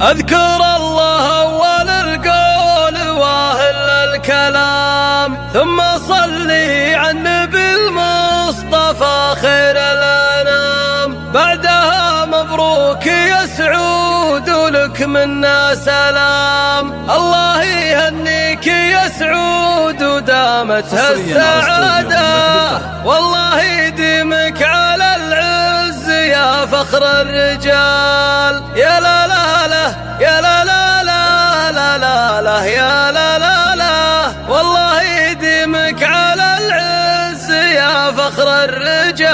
أذكر الله أول القول واهل الكلام، ثم صلي على النبي المصطفى خير الأنام. بعدها مبروك يا سعود ولك منا سلام. الله يهنيك يا سعود ودامت هالسعادة، والله يديمك على العز يا فخر الرجال. يا لا لا لا يا لا لا لا لا لا لا يا لا لا لا، والله يديمك على العز يا فخر الرجال.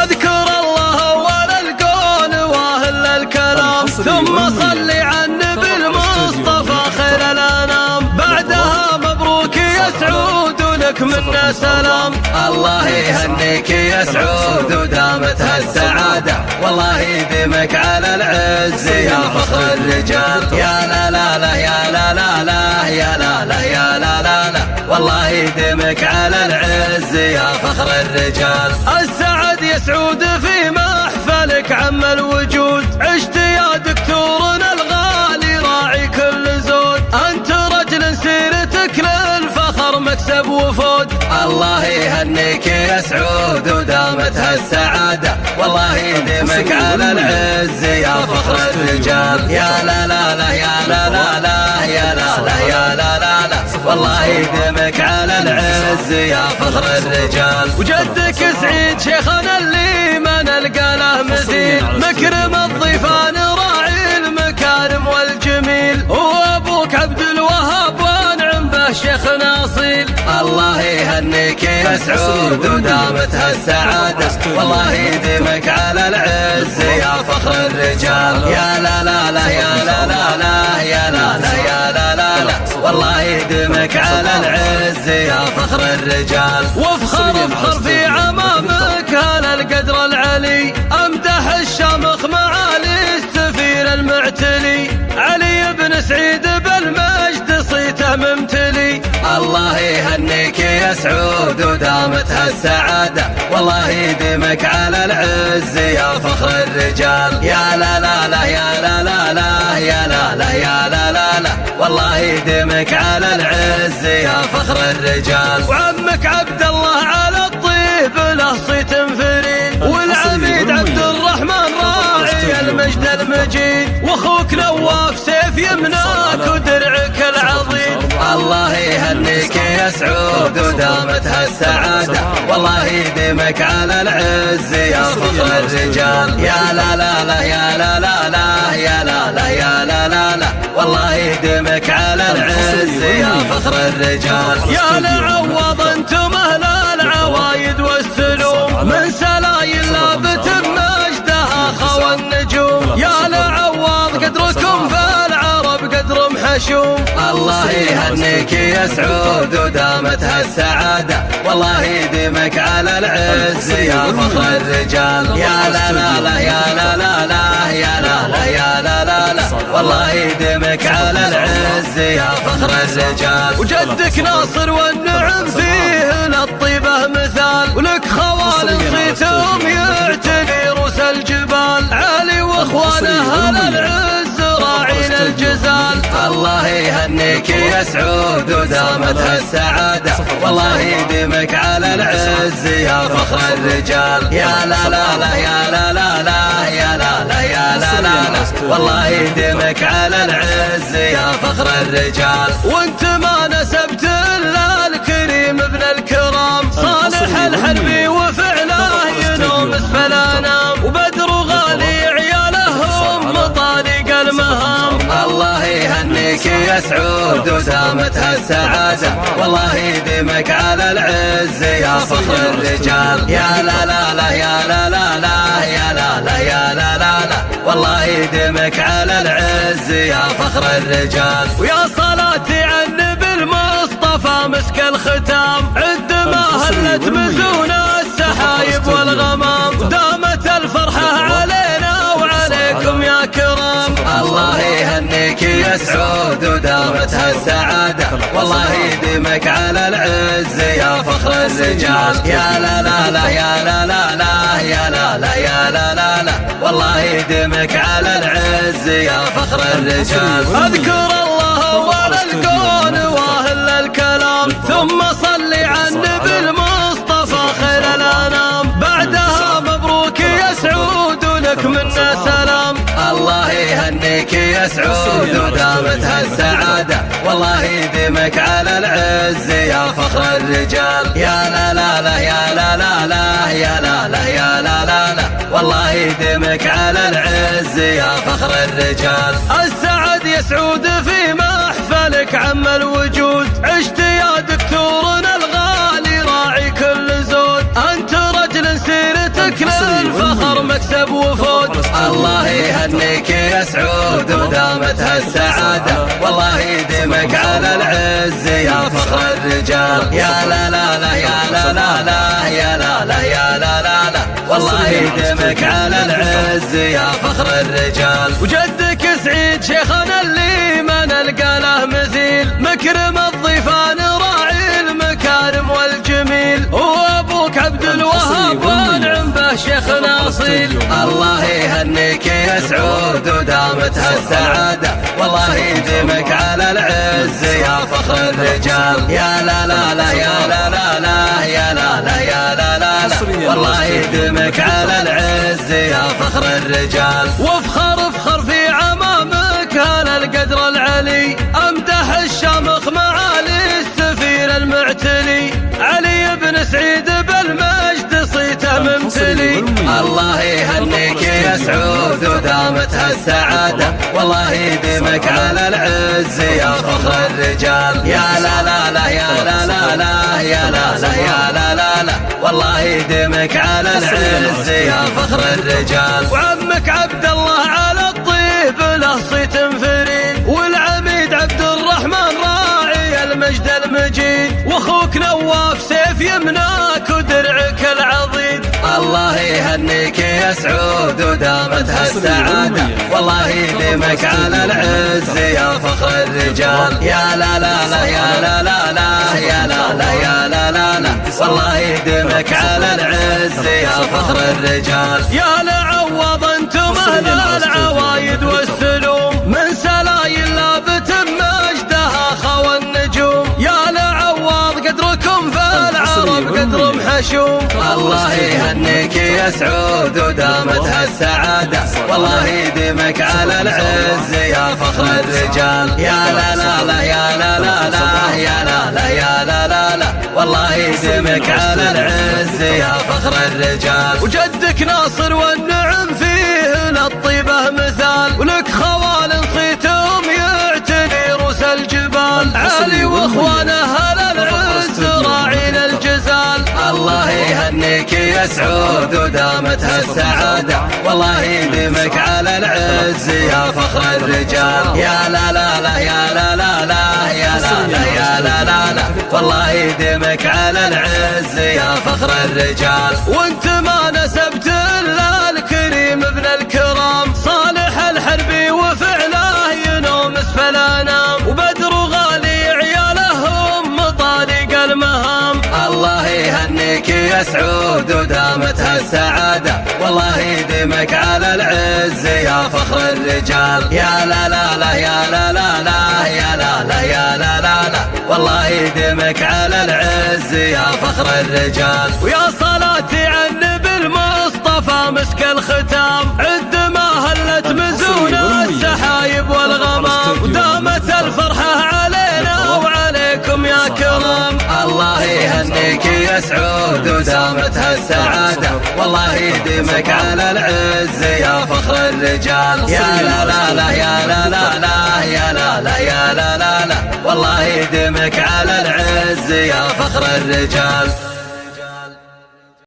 أذكر الله أول القول واهل الكلام، ثم صلي على النبي المصطفى خير الأنام. بعدها مبروك يا سعود ولك منا سلام. الله يهنيك يا سعود ودامت هالسعادة، والله يديمك على العز يا فخر الرجال. يا لا لا لا يا لا لا لا يا لا لا يا لا لا لا، والله يديمك على العز يا فخر الرجال. السعد يا سعود في محفلك عم الوجود، عشت يا دكتورنا الغالي راعي كل زود. أنت رجل سيرتك للفخر مكسب وفود. الله يهنيك يا سعود ودامت هالسعادة، والله يديمك على العز يا فخر الرجال. يا لا لا لا يا لا لا لا يا لا لا يا لا لا لا، والله يديمك على العز يا فخر الرجال. وجدك سعيد شيخنا اللي ما نلقى له مثيل، مكرم الضيفان راعي المكارم والجميل. وابوك عبد الوهاب وانعم به شيخنا اصيل. الله يهنيك يا سعود ودامت هالسعادة، والله يديمك على العز يا فخر الرجال. يا لا لا لا يا لا لا لا يا لا لا يا لا لا لا، والله يديمك على العز يا فخر الرجال. وافخر افخر في عمامك هذا القدر العلي، امدح الشامخ معالي السفير المعتلي. علي بن سعيد بالمجد صيته ممتلي. الله يهنيك يا سعود ودامت هالسعادة، والله يديمك على العز يا فخر الرجال. يا لا لا لا يا لا لا لا يا لا لا يا لا لا لا، والله يديمك على العز يا فخر الرجال. وعمك عبد الله على الطيب له صيت فريد، والعميد عبد الرحمن راعي المجد المجيد. واخوك نواف سيف يمناك ودرعك العظيم. الله يهنيك يا سعود ودامت هالسعادة، والله يديمك على العز يا فخر الرجال. يا لا لا لا يا لا لا لا يا لا لا يا لا لا لا، والله يديمك على العز يا فخر الرجال. يا لعوض انتم اهل العوايد والسلوم، من سلايل لابت بمجدها خوى النجوم. يا لعوض قدركم في العرب قدر محشوم. الله يهنيك يا سعود ودامت هالسعادة، والله يديمك على العز يا فخر الرجال. يا لا لا لا يا لا لا لا يا لا لا يا لا لا لا، والله يديمك على العز يا فخر الرجال. وجدك ناصر والنعم فيه للطيبة مثال، ولك خوال صيتهم يعتلي رؤوس الجبال. علي واخوانه اهل العز راعين الجزال. الله يهنيك يا سعود ودامت هالسعادة، والله يديمك على العز يا فخر الرجال. يا لا لا لا يا لا لا لا يا لا لا يا لا لا لا، والله يديمك على العز يا فخر الرجال. وانت ما نسبت الا الكريم ابن الكرام، صالح الحربي وفعله ينوم اسفل انام. وبدر غالي عيالهم مطارق المهام. الله يهنيك يا سعود ودامت هالسعادة، والله يديمك على العز يا فخر الرجال. يا لا لا لا يا لا لا لا يا لا لا يا لا لا لا، والله يديمك على العز يا فخر الرجال. ويا صلاتي على النبي المصطفى مسك الختام، عد ما هلت مزون السحايب والغمام. دامت الفرحة علينا وعليكم يا كرام. الله يهنيك يا سعود ودامت هالسعادة، والله يديمك على العز يا فخر الرجال. يا لا لا لا يا لا لا لا يا لا لا يا لا لا لا والله يديمك على العز يا فخر الرجال. اذكر الله اول الكون واهل الكلام ثم صلي على النبي المصطفى خير الانام. بعدها مبروك يا سعود ولك منا سلام. الله يهنيك يا سعود ودامت هالسعادة والله يديمك على العز يا فخر الرجال. يا لا لا لا يا لا لا لا يا لا لا يا لا لا لا والله يديمك على العز يا فخر الرجال. السعد يا سعود في محفلك عم الوجود. عشت يا دكتورنا الغالي راعي كل زود. انت رجل سيرتك للفخر مكسب وفود. الله يهنيك يا سعود ودامت هالسعادة والله يديمك على العز يا فخر الرجال. يا لا لا لا يا لا لا لا يا لا لا يا لا لا لا والله يديمك على العز يا فخر الرجال. وجدك سعيد شيخنا اللي ما نلقى له مثيل. مكرم الضيفان راعي المكارم والجميل. وابوك عبد الوهاب وانعم به شيخنا اصيل. الله يهنيك يا سعود ودامت هالسعادة والله يديمك على العز يا فخر الرجال. يا لا لا لا يا لا لا لا يا لا لا يا لا لا لا والله يديمك على العز يا فخر الرجال. وافخر في عمامك هذا القدر العلي. امدح الشامخ معالي السفير المعتلي. علي بن سعيد بالمجد صيته ممتلي. الله يهنيك يا سعود ودامت هالسعادة والله يديمك على العز يا فخر الرجال. يا لا لا لا يا لا لا لا يا لا لا يا لا لا لا والله يديمك على العز يا فخر الرجال. وعمك عبد الله على الطيب له صيت فريد. والعميد عبد الرحمن راعي المجد المجيد. واخوك نواف سيف يمناك ودرعك العضيد. الله يهنيك يا سعود ودامت هالسعادة والله يديمك على العز يا فخر الرجال. يا لا لا لا يا لا لا لا يا لا لا يا لا لا لا والله يديمك على العز يا فخر الرجال. يا لعوض انتم اهل العوايد والسلوم. من سلايل لابت مجدها خوى النجوم. يا لعوض قدركم في العرب قدر محشوم. الله يهنيك يا سعود ودامت هالسعادة والله يديمك على العز يا فخر الرجال. يا لا لا لا يا لا لا لا يا لا لا يا لا لا لا والله يديمك على العز يا فخر الرجال. وجدك ناصر والنعم فيه للطيبة مثال. ولك خوال صيتهم يعتلي رؤوس الجبال. علي واخوانه هل العز راعين الجزال. الله يهنيك يا سعود ودامت هالسعادة والله يديمك على العز يا فخر الرجال. يا لا لا لا يا لا لا لا يا لا لا يا لا لا لا والله يديمك على العز يا فخر الرجال. وانت ما نسبت الا الكريم ابن الكرام. صالح الحربي وفعله ينوم اسفل انام. وبدر غالي عيالهم مطارق المهام. الله يهنيك يا سعود ودامت هالسعادة والله يديمك على العز يا فخر الرجال. يا لا لا لا يا لا لا لا يا لا لا يا لا لا لا والله يديمك على العز يا فخر الرجال. ويا صلاتي على النبي المصطفى مسك الختام. عد ما هلت مزون السحايب والغمام. ودامت الفرحة علينا وعليكم يا كرام. الله يهنيك يا سعود ودامت هالسعادة والله يديمك على العز يا فخر الرجال. يا لا لا لا يا لا لا لا يا لا لا يا لا لا لا والله يديمك على العز يا فخر الرجال.